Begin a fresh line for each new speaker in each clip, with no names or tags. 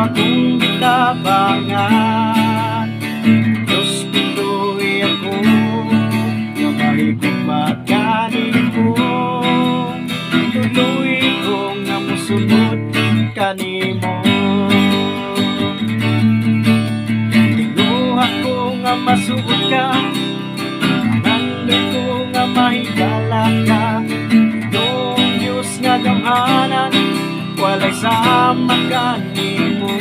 akong bitabangan. Diyos tuloy ako, nga mahigugmat kanimo. Tuloy kong nga musunod kanimo. Tinuha ko nga masuod ka, nandoy ko nga mahigala ka. Noong Diyos nga gamhanan, walay sama kanimo.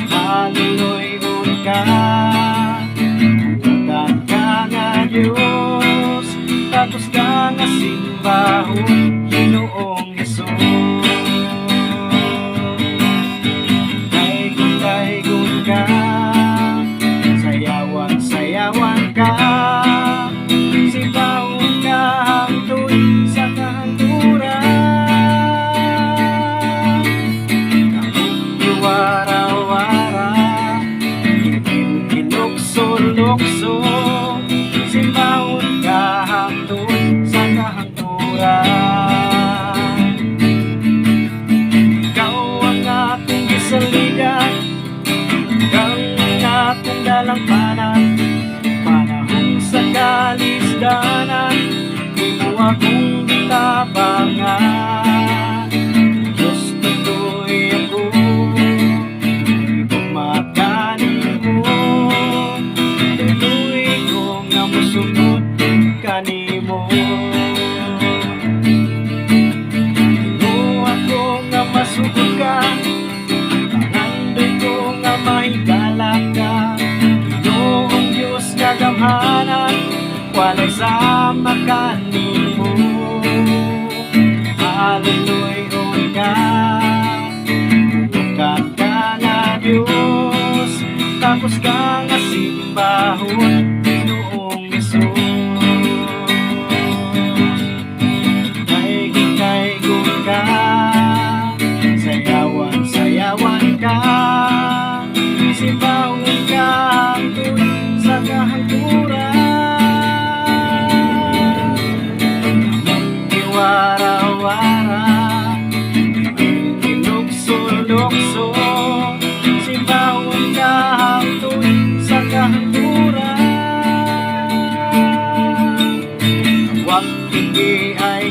Hallelujah ka, bukan ka nga Diyos, tapos ka nga simbahon, Ginoong Hesus. Daygon ka, sayawan ka, simbahon ka hangtod sa kahangturan. Wara-wara, kinukso-lukso, simbahon ka hangtod sa kahangturan. Ikaw ang aking gisaligan, ikaw ang aking dalangpanan. Panahon sa kalisdanan, di mo akong bitabangan. Diyos tuloy ako, musunod kanimo. Tinuha ko nga masugod ka, nandoy ko nga mahigala ka. Ginoong Diyos nga gamhanan, walay sama kanimo. Hallelujah ka, bukan ka nga Diyos, tapos ka nga simbahon, sayawan ka, simbahon ka hangtod sa kahangturan. Iwara-wara, kinukso-lukso, simbahon ka hangtod sa kahangturan. Huwag kiay,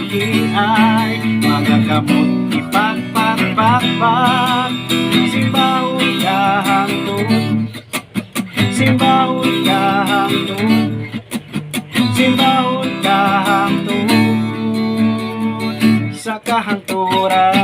mga kamot ipagpagbakbak, simbahon ka hangtod, simbahon ka hangtod, simbahon ka hangtod sa kahangturan.